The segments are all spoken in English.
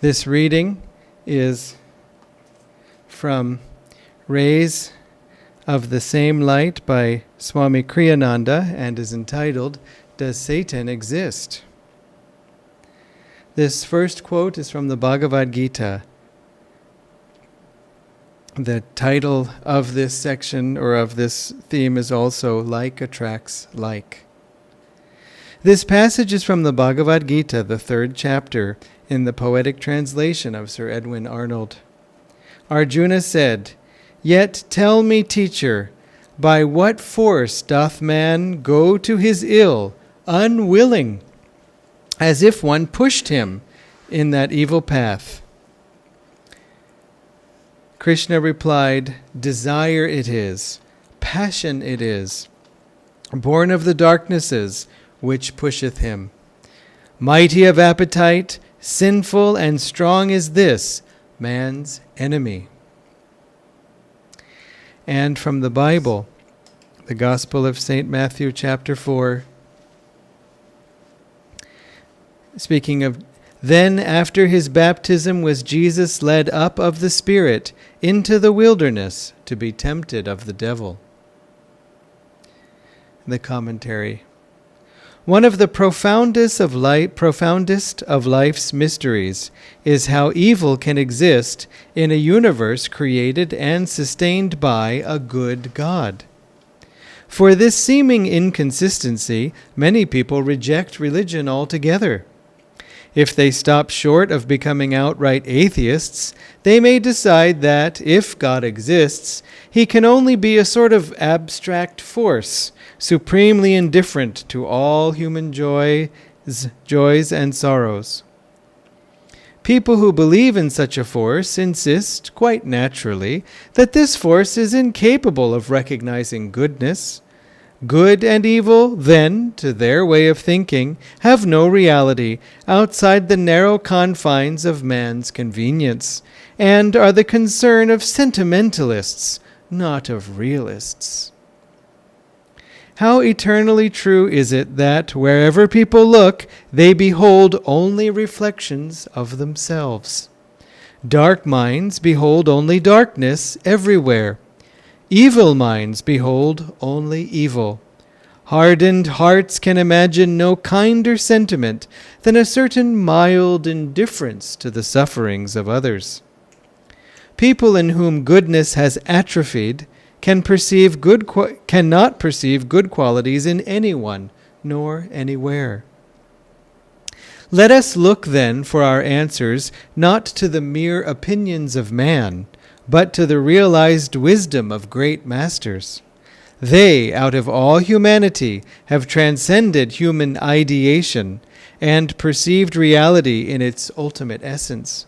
This reading is from Rays of the Same Light by Swami Kriyananda and is entitled, Does Satan Exist? This first quote is from the Bhagavad Gita. The title of this section or of this theme is also Like Attracts Like. This passage is from the Bhagavad Gita, the 3rd chapter, in the poetic translation of Sir Edwin Arnold. Arjuna said, "Yet tell me, teacher, by what force doth man go to his ill, unwilling, as if one pushed him in that evil path?" Krishna replied, "Desire it is, passion it is, born of the darknesses, which pusheth him. Mighty of appetite, sinful and strong is this, man's enemy." And from the Bible, the Gospel of St. Matthew, chapter 4, speaking of, "Then after his baptism was Jesus led up of the Spirit into the wilderness to be tempted of the devil." The commentary. One of the profoundest of life's mysteries is how evil can exist in a universe created and sustained by a good God. For this seeming inconsistency, many people reject religion altogether. If they stop short of becoming outright atheists, they may decide that, if God exists, he can only be a sort of abstract force, supremely indifferent to all human joys and sorrows. People who believe in such a force insist, quite naturally, that this force is incapable of recognizing goodness. Good and evil, then, to their way of thinking, have no reality outside the narrow confines of man's convenience, and are the concern of sentimentalists, not of realists. How eternally true is it that, wherever people look, they behold only reflections of themselves. Dark minds behold only darkness everywhere. Evil minds behold only evil. Hardened hearts can imagine no kinder sentiment than a certain mild indifference to the sufferings of others. People in whom goodness has atrophied cannot perceive good qualities in anyone, nor anywhere. Let us look then for our answers not to the mere opinions of man, but to the realized wisdom of great masters. They, out of all humanity, have transcended human ideation and perceived reality in its ultimate essence.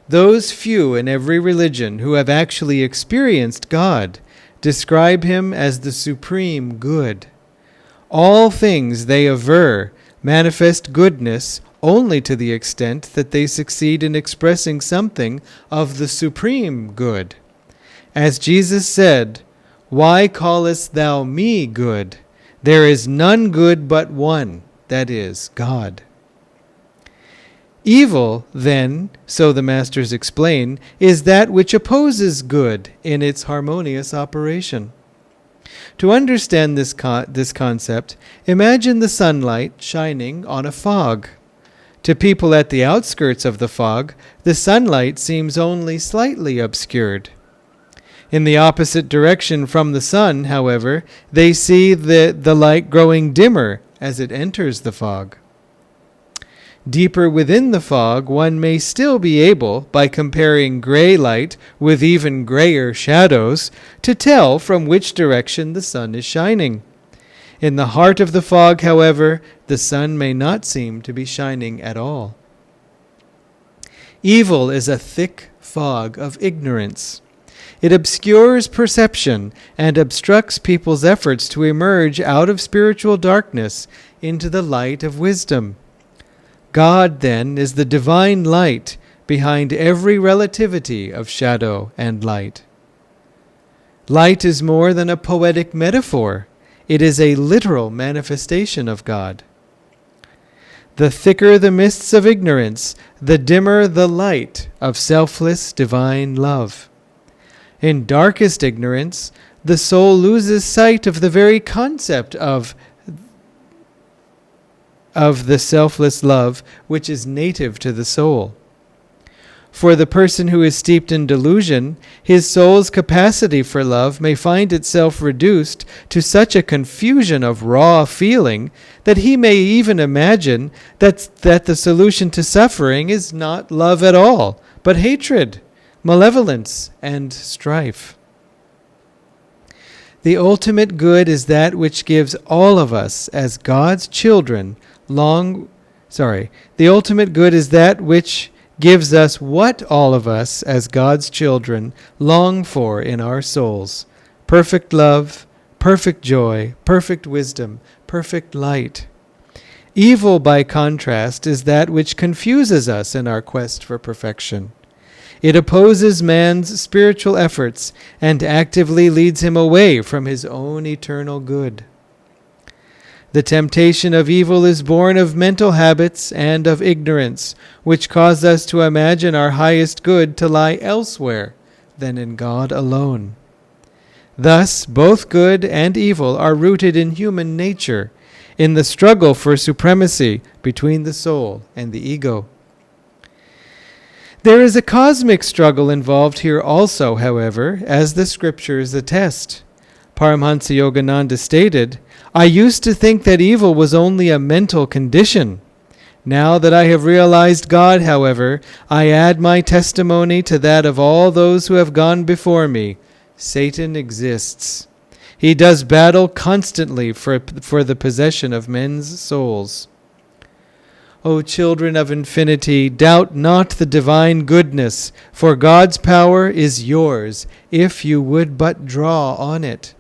Those few in every religion who have actually experienced God describe him as the supreme good. All things, they aver, manifest goodness only to the extent that they succeed in expressing something of the supreme good. As Jesus said, "Why callest thou me good? There is none good but one, that is, God." Evil, then, so the masters explain, is that which opposes good in its harmonious operation. To understand this concept, imagine the sunlight shining on a fog. To people at the outskirts of the fog, the sunlight seems only slightly obscured. In the opposite direction from the sun, however, they see the light growing dimmer as it enters the fog. Deeper within the fog, one may still be able, by comparing gray light with even grayer shadows, to tell from which direction the sun is shining. In the heart of the fog, however, the sun may not seem to be shining at all. Evil is a thick fog of ignorance. It obscures perception and obstructs people's efforts to emerge out of spiritual darkness into the light of wisdom. God, then, is the divine light behind every relativity of shadow and light. Light is more than a poetic metaphor. It is a literal manifestation of God. The thicker the mists of ignorance, the dimmer the light of selfless divine love. In darkest ignorance, the soul loses sight of the very concept of the selfless love which is native to the soul. For the person who is steeped in delusion, his soul's capacity for love may find itself reduced to such a confusion of raw feeling that he may even imagine that the solution to suffering is not love at all, but hatred, malevolence, and strife. The ultimate good is that which gives all of us as God's children the ultimate good is that which gives us what all of us as God's children long for in our souls: perfect love, perfect joy, perfect wisdom, perfect light. Evil, by contrast, is that which confuses us in our quest for perfection. It opposes man's spiritual efforts and actively leads him away from his own eternal good. The temptation of evil is born of mental habits and of ignorance, which cause us to imagine our highest good to lie elsewhere than in God alone. Thus, both good and evil are rooted in human nature, in the struggle for supremacy between the soul and the ego. There is a cosmic struggle involved here also, however, as the scriptures attest. Paramahansa Yogananda stated, "I used to think that evil was only a mental condition. Now that I have realized God, however, I add my testimony to that of all those who have gone before me. Satan exists. He does battle constantly for the possession of men's souls. O children of infinity, doubt not the divine goodness, for God's power is yours, if you would but draw on it.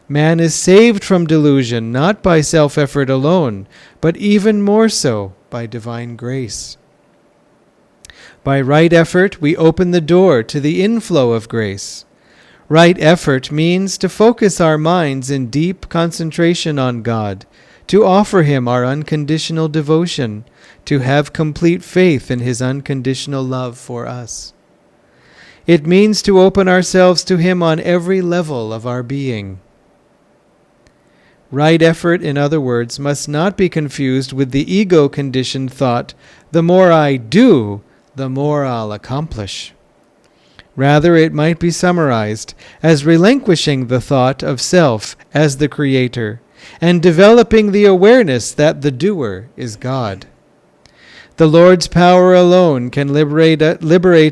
Man is saved from delusion, not by self-effort alone, but even more so by divine grace. By right effort, we open the door to the inflow of grace. Right effort means to focus our minds in deep concentration on God, to offer Him our unconditional devotion, to have complete faith in His unconditional love for us. It means to open ourselves to Him on every level of our being. Right effort, in other words, must not be confused with the ego-conditioned thought, the more I do, the more I'll accomplish. Rather, it might be summarized as relinquishing the thought of self as the creator and developing the awareness that the doer is God. The Lord's power alone can liberate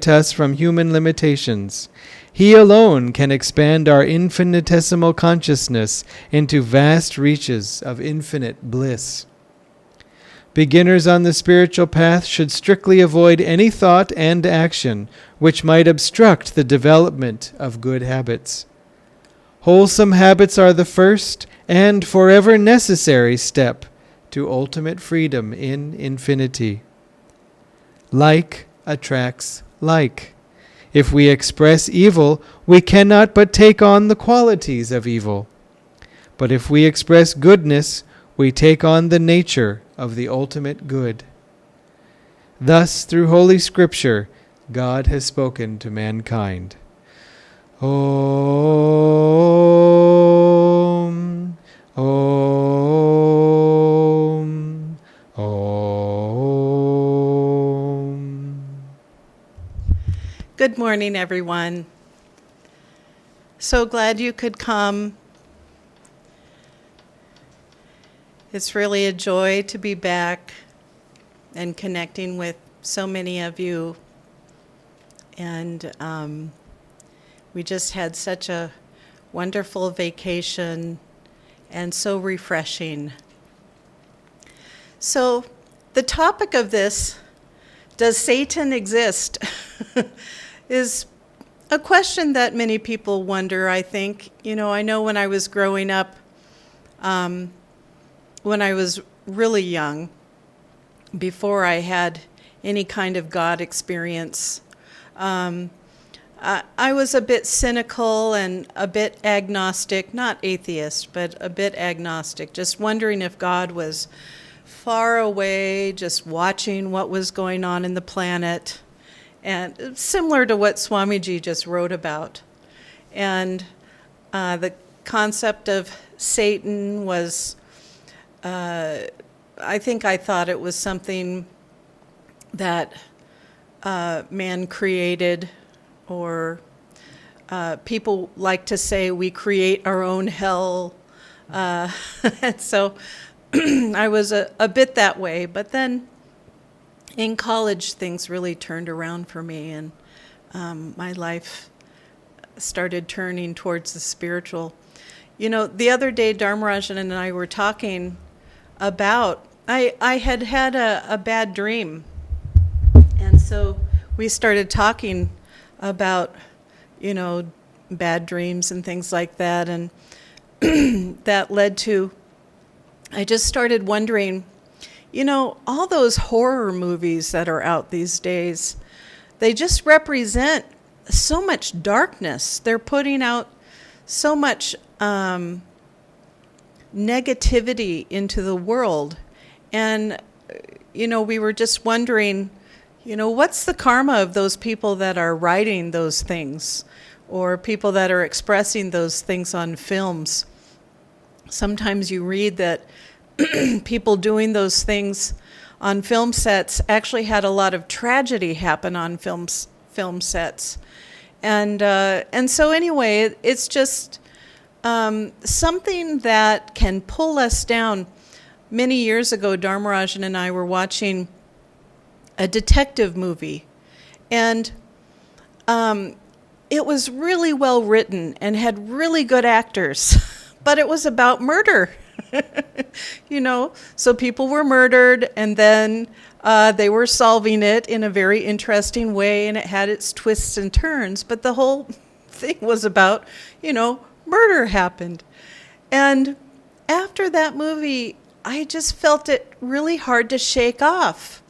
us from human limitations. He alone can expand our infinitesimal consciousness into vast reaches of infinite bliss. Beginners on the spiritual path should strictly avoid any thought and action which might obstruct the development of good habits. Wholesome habits are the first and forever necessary step to ultimate freedom in infinity. Like attracts like. If we express evil, we cannot but take on the qualities of evil. But if we express goodness, we take on the nature of the ultimate good. Thus, through Holy Scripture, God has spoken to mankind. Om, Om, Om. Good morning, everyone. So glad you could come. It's really a joy to be back and connecting with so many of you. And we just had such a wonderful vacation and so refreshing. So the topic of this, does Satan exist, is a question that many people wonder, I think. You know, I know when I was growing up, when I was really young, before I had any kind of God experience, I was a bit cynical and a bit agnostic, not atheist, but a bit agnostic, just wondering if God was far away, just watching what was going on in the planet, and similar to what Swamiji just wrote about. And the concept of Satan was, I thought it was something that man created, or people like to say we create our own hell. And so I was a bit that way, but then in college things really turned around for me, and my life started turning towards the spiritual. You know, the other day Dharmarajan and I were talking about, I had a bad dream, and so we started talking about, bad dreams and things like that, and that led to, I just started wondering, all those horror movies that are out these days, they just represent so much darkness. They're putting out so much negativity into the world. And, we were just wondering, what's the karma of those people that are writing those things, or people that are expressing those things on films? Sometimes you read that people doing those things on film sets actually had a lot of tragedy happen on film sets. And so anyway, it's just something that can pull us down. Many years ago, Dharmarajan and I were watching a detective movie, and it was really well written and had really good actors, but it was about murder. So people were murdered, and then they were solving it in a very interesting way, and it had its twists and turns, but the whole thing was about, murder happened. And after that movie, I just felt it really hard to shake off.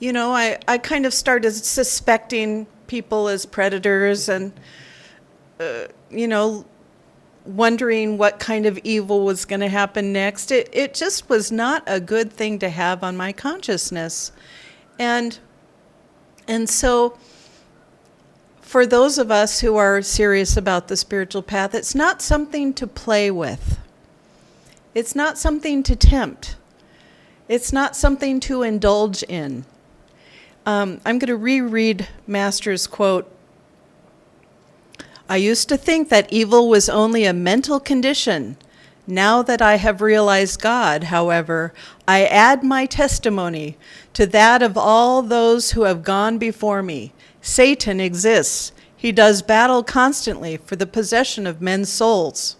I kind of started suspecting people as predators, and, wondering what kind of evil was going to happen next. It just was not a good thing to have on my consciousness. And so for those of us who are serious about the spiritual path, it's not something to play with. It's not something to tempt. It's not something to indulge in. I'm going to reread Master's quote. "I used to think that evil was only a mental condition. Now that I have realized God, however, I add my testimony to that of all those who have gone before me. Satan exists. He does battle constantly for the possession of men's souls."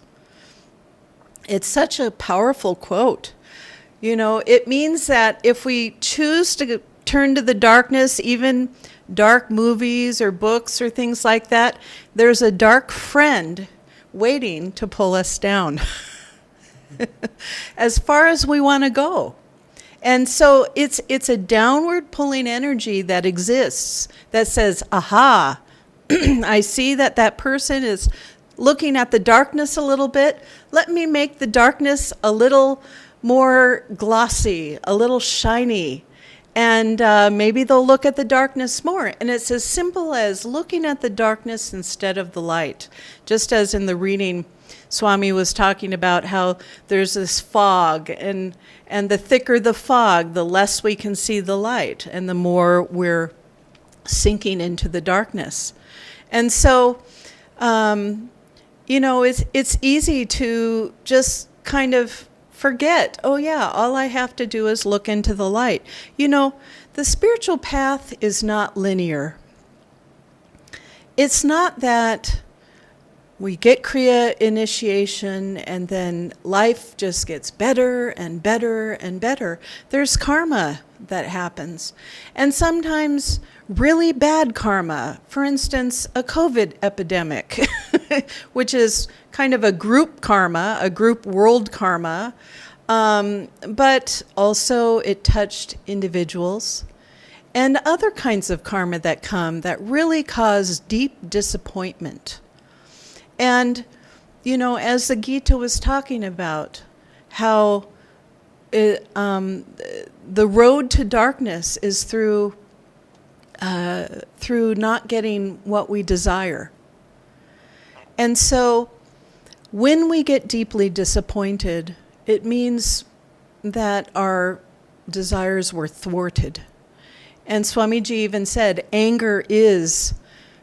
It's such a powerful quote. It means that if we choose to turn to the darkness, even dark movies or books or things like that, there's a dark friend waiting to pull us down as far as we want to go. And so it's a downward pulling energy that exists that says, aha, I see that person is looking at the darkness a little bit. Let me make the darkness a little more glossy, a little shiny. And maybe they'll look at the darkness more. And it's as simple as looking at the darkness instead of the light. Just as in the reading, Swami was talking about how there's this fog, and the thicker the fog, the less we can see the light, and the more we're sinking into the darkness. And so, it's easy to just kind of forget, oh yeah, all I have to do is look into the light. The spiritual path is not linear. It's not that we get Kriya initiation and then life just gets better and better and better. There's karma that happens. And sometimes really bad karma. For instance, a COVID epidemic, which is kind of a group karma, a group world karma. But also it touched individuals and other kinds of karma that come that really cause deep disappointment. And, as the Gita was talking about, how the road to darkness is through not getting what we desire. And so when we get deeply disappointed, it means that our desires were thwarted. And Swamiji even said, anger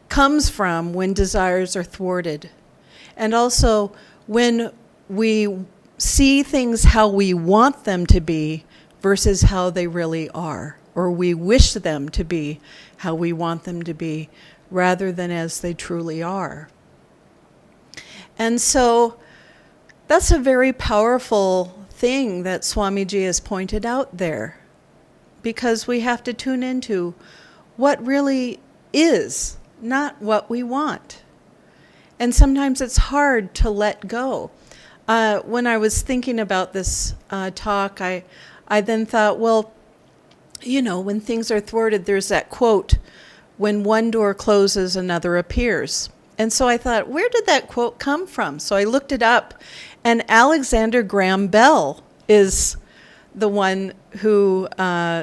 comes from when desires are thwarted. And also when we see things how we want them to be versus how they really are, or we wish them to be how we want them to be, rather than as they truly are. And so that's a very powerful thing that Swamiji has pointed out there, because we have to tune into what really is, not what we want. And sometimes it's hard to let go. When I was thinking about this talk, I then thought, well, when things are thwarted, there's that quote, when one door closes, another appears. And so I thought, where did that quote come from? So I looked it up, and Alexander Graham Bell is the one who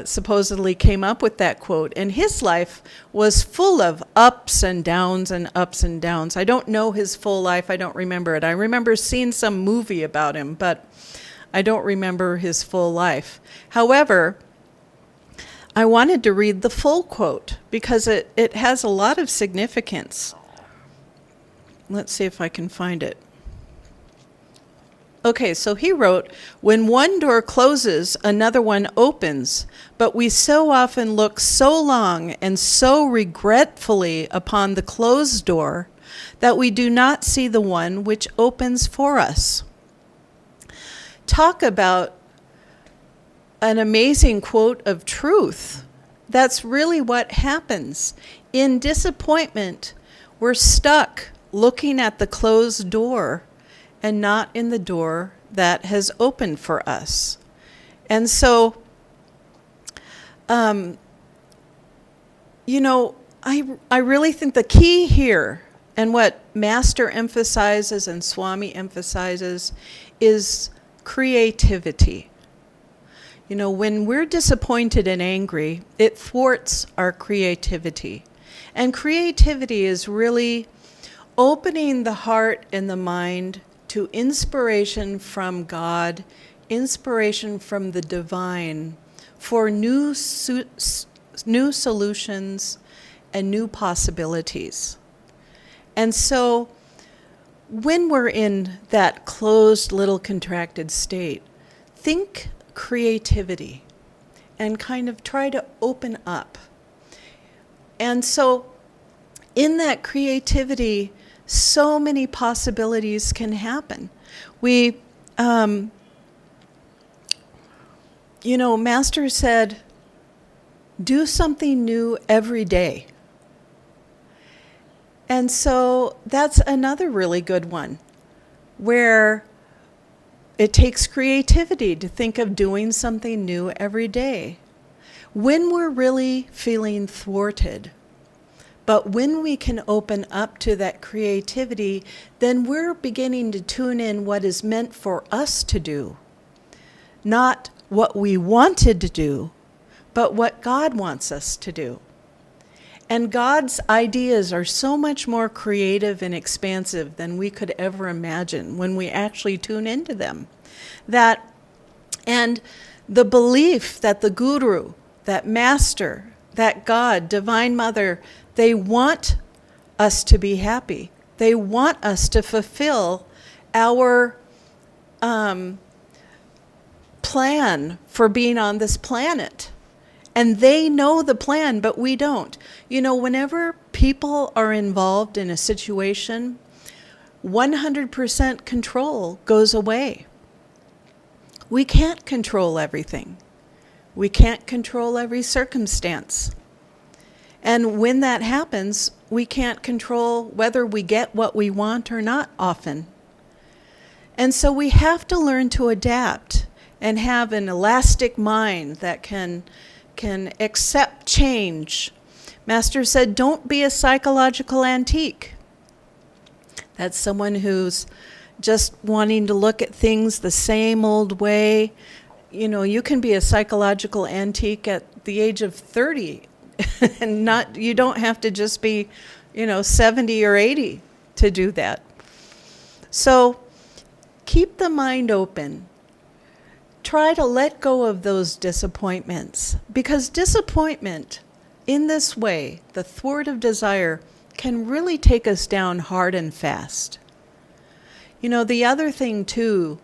supposedly came up with that quote. And his life was full of ups and downs and ups and downs. I don't know his full life. I don't remember it. I remember seeing some movie about him, but I don't remember his full life. However, I wanted to read the full quote because it has a lot of significance. Let's see if I can find it. Okay, so he wrote, when one door closes, another one opens, but we so often look so long and so regretfully upon the closed door that we do not see the one which opens for us. Talk about an amazing quote of truth. That's really what happens. In disappointment, we're stuck looking at the closed door and not in the door that has opened for us. And so, I really think the key here, and what Master emphasizes and Swami emphasizes, is creativity. When we're disappointed and angry, it thwarts our creativity. And creativity is really opening the heart and the mind to inspiration from God, inspiration from the divine, for new solutions and new possibilities. And so when we're in that closed little contracted state, think creativity and kind of try to open up. And so in that creativity, so many possibilities can happen. Master said, do something new every day. And so that's another really good one, where it takes creativity to think of doing something new every day. When we're really feeling thwarted, but when we can open up to that creativity, then we're beginning to tune in what is meant for us to do. Not what we wanted to do, but what God wants us to do. And God's ideas are so much more creative and expansive than we could ever imagine when we actually tune into them. And the belief that the Guru, that Master, that God, Divine Mother, they want us to be happy. They want us to fulfill our plan for being on this planet. And they know the plan, but we don't. Whenever people are involved in a situation, 100% control goes away. We can't control everything. We can't control every circumstance. And when that happens, we can't control whether we get what we want or not often. And so we have to learn to adapt and have an elastic mind that can accept change. Master said, don't be a psychological antique. That's someone who's just wanting to look at things the same old way. you can be a psychological antique at the age of 30 and you don't have to just be, 70 or 80 to do that. So keep the mind open. Try to let go of those disappointments, because disappointment in this way, the thwart of desire, can really take us down hard and fast. The other thing too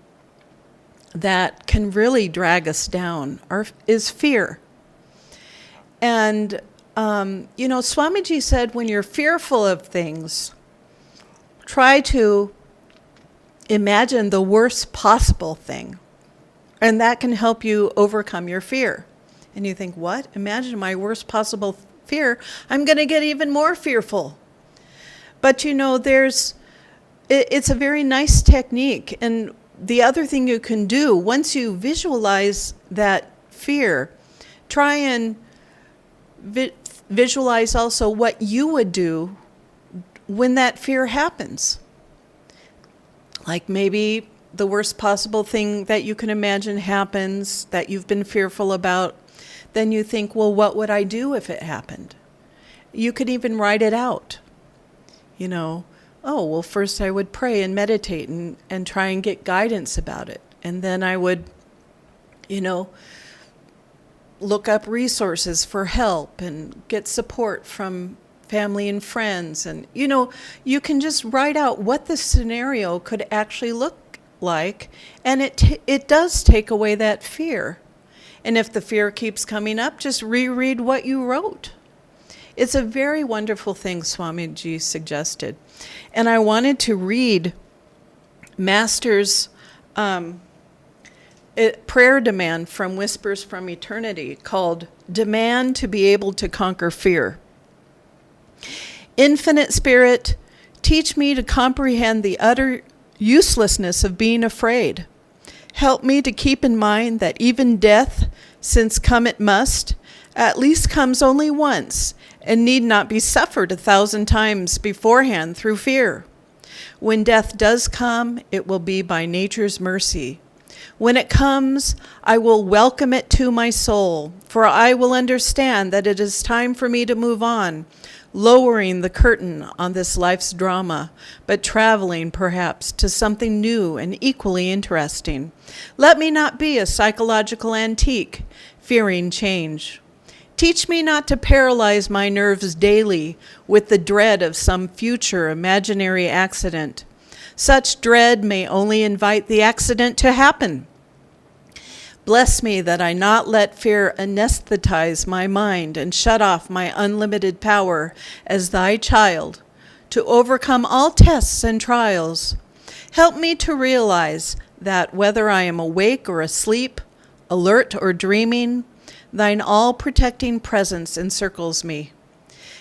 that can really drag us down is fear. And, Swamiji said, when you're fearful of things, try to imagine the worst possible thing. And that can help you overcome your fear. And you think, what? Imagine my worst possible fear. I'm going to get even more fearful. But, it's a very nice technique. And the other thing you can do, once you visualize that fear, try and visualize also what you would do when that fear happens. Like maybe the worst possible thing that you can imagine happens that you've been fearful about. Then you think, well, what would I do if it happened? You could even write it out. Oh, well, first I would pray and meditate and try and get guidance about it. And then I would, look up resources for help and get support from family and friends. And, you can just write out what the scenario could actually look like. And it does take away that fear. And if the fear keeps coming up, just reread what you wrote. It's a very wonderful thing Swamiji suggested. And I wanted to read Master's prayer demand from Whispers from Eternity called Demand to be Able to Conquer Fear. Infinite Spirit, teach me to comprehend the utter uselessness of being afraid. Help me to keep in mind that even death, since come it must, at least comes only once, and need not be suffered 1,000 times beforehand through fear. When death does come, it will be by nature's mercy. When it comes, I will welcome it to my soul, for I will understand that it is time for me to move on, lowering the curtain on this life's drama, but traveling, perhaps, to something new and equally interesting. Let me not be a psychological antique, fearing change. Teach me not to paralyze my nerves daily with the dread of some future imaginary accident. Such dread may only invite the accident to happen. Bless me that I not let fear anesthetize my mind and shut off my unlimited power as thy child to overcome all tests and trials. Help me to realize that whether I am awake or asleep, alert or dreaming, thine all-protecting presence encircles me.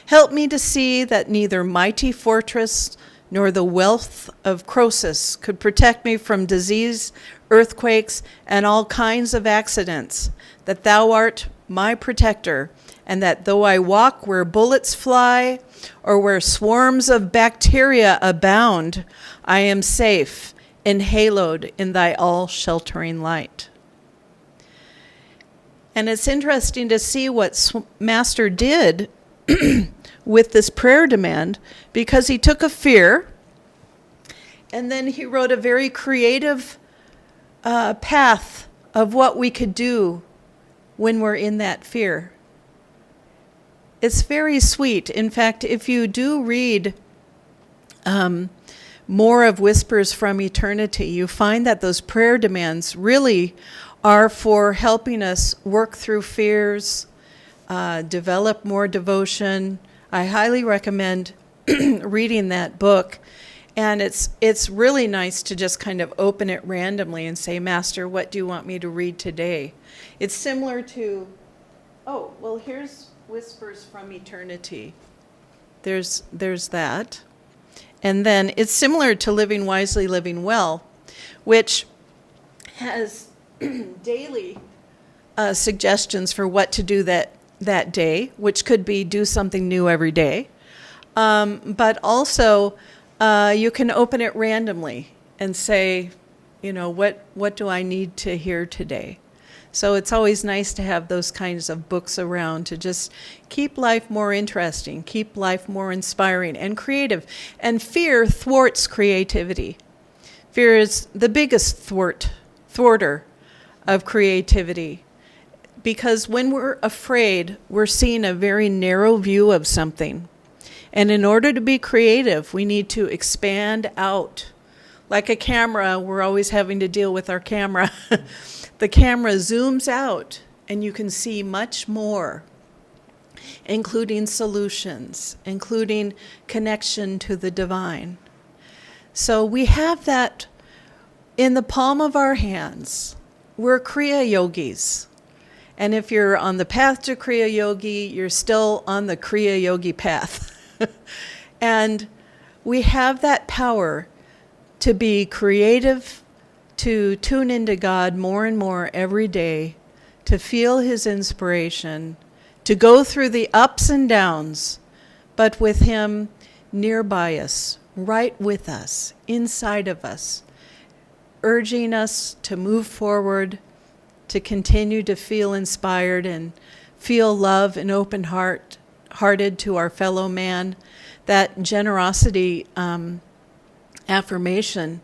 Help me to see that neither mighty fortress nor the wealth of Croesus could protect me from disease, earthquakes, and all kinds of accidents, that thou art my protector, and that though I walk where bullets fly, or where swarms of bacteria abound, I am safe, enhaloed in thy all-sheltering light. And it's interesting to see what Master did with this prayer demand, because he took a fear and then he wrote a very creative path of what we could do when we're in that fear. It's very sweet. In fact, if you do read more of Whispers from Eternity, you find that those prayer demands really are for helping us work through fears, develop more devotion. I highly recommend reading that book. And it's really nice to just kind of open it randomly and say, Master, what do you want me to read today? It's similar to, here's Whispers from Eternity. There's that. And then it's similar to Living Wisely, Living Well, which has daily suggestions for what to do that day, which could be do something new every day. But also, you can open it randomly and say, what do I need to hear today? So it's always nice to have those kinds of books around to just keep life more interesting, keep life more inspiring and creative. And fear thwarts creativity. Fear is the biggest thwarter of creativity. Because when we're afraid, we're seeing a very narrow view of something. And in order to be creative, we need to expand out. Like a camera, we're always having to deal with our camera. The camera zooms out, and you can see much more, including solutions, including connection to the divine. So we have that in the palm of our hands. We're Kriya Yogis. And if you're on the path to Kriya Yogi, you're still on the Kriya Yogi path. And we have that power to be creative, to tune into God more and more every day, to feel His inspiration, to go through the ups and downs, but with Him nearby us, right with us, inside of us, urging us to move forward, to continue to feel inspired and feel love and open-hearted to our fellow man, that generosity affirmation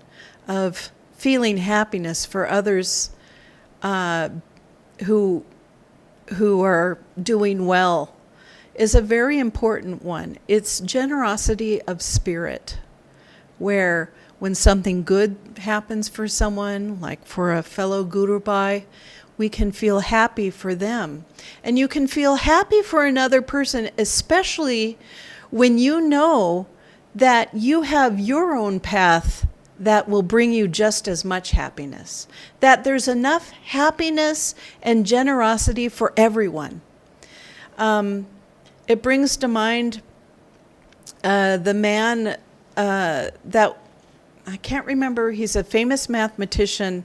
of feeling happiness for others who are doing well is a very important one. It's generosity of spirit, where when something good happens for someone, like for a fellow Guru Bhai, we can feel happy for them. And you can feel happy for another person, especially when you know that you have your own path that will bring you just as much happiness. That there's enough happiness and generosity for everyone. It brings to mind the man that, I can't remember, he's a famous mathematician,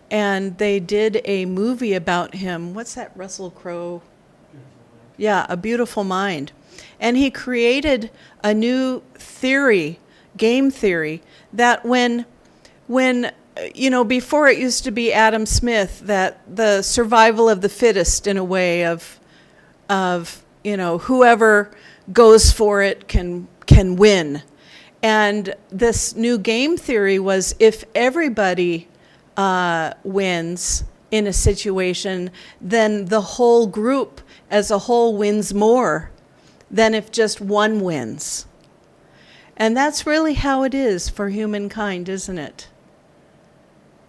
and they did a movie about him. What's that, Russell Crowe? Yeah, A Beautiful Mind. And he created a new theory, game theory, that when before it used to be Adam Smith, that the survival of the fittest, in a way of whoever goes for it can win. And this new game theory was, if everybody wins in a situation, then the whole group as a whole wins more than if just one wins. And that's really how it is for humankind, isn't it?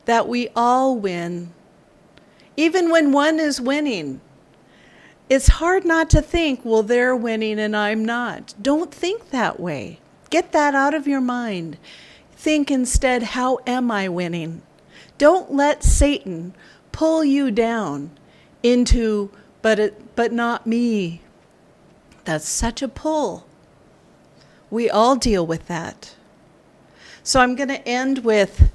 That we all win. Even when one is winning, it's hard not to think, well, they're winning and I'm not. Don't think that way. Get that out of your mind. Think instead, how am I winning? Don't let Satan pull you down into, but not me. That's such a pull. We all deal with that. So I'm going to end with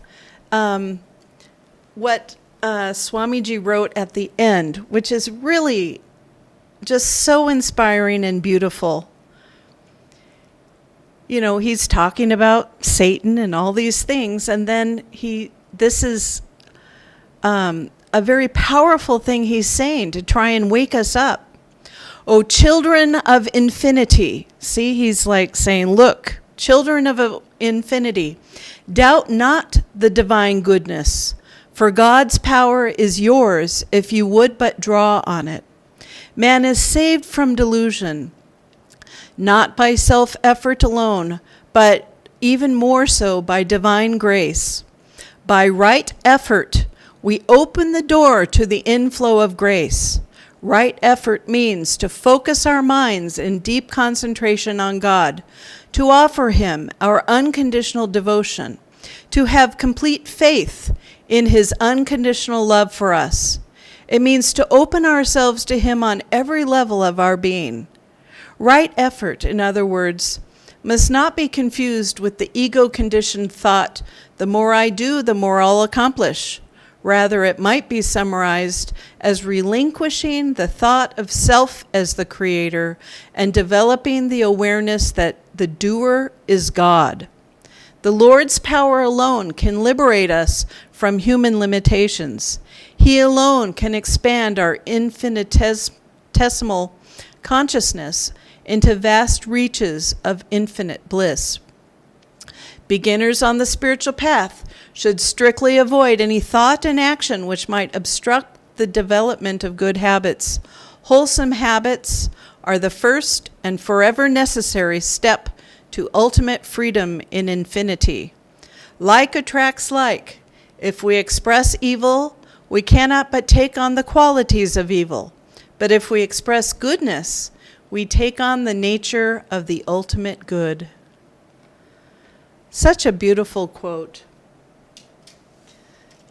what Swamiji wrote at the end, which is really just so inspiring and beautiful. You know, he's talking about Satan and all these things, and then this is a very powerful thing he's saying to try and wake us up. O children of infinity. See, he's like saying, look, children of infinity, doubt not the divine goodness, for God's power is yours if you would but draw on it. Man is saved from delusion, not by self-effort alone, but even more so by divine grace. By right effort, we open the door to the inflow of grace. Right effort means to focus our minds in deep concentration on God, to offer Him our unconditional devotion, to have complete faith in His unconditional love for us. It means to open ourselves to Him on every level of our being. Right effort, in other words, must not be confused with the ego-conditioned thought, the more I do, the more I'll accomplish. Rather, it might be summarized as relinquishing the thought of self as the creator and developing the awareness that the doer is God. The Lord's power alone can liberate us from human limitations. He alone can expand our infinitesimal consciousness into vast reaches of infinite bliss. Beginners on the spiritual path should strictly avoid any thought and action which might obstruct the development of good habits. Wholesome habits are the first and forever necessary step to ultimate freedom in infinity. Like attracts like. If we express evil, we cannot but take on the qualities of evil. But if we express goodness, we take on the nature of the ultimate good. Such a beautiful quote.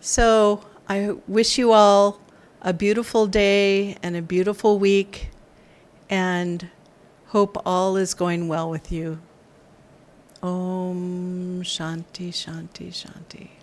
So I wish you all a beautiful day and a beautiful week, and hope all is going well with you. Om Shanti Shanti Shanti.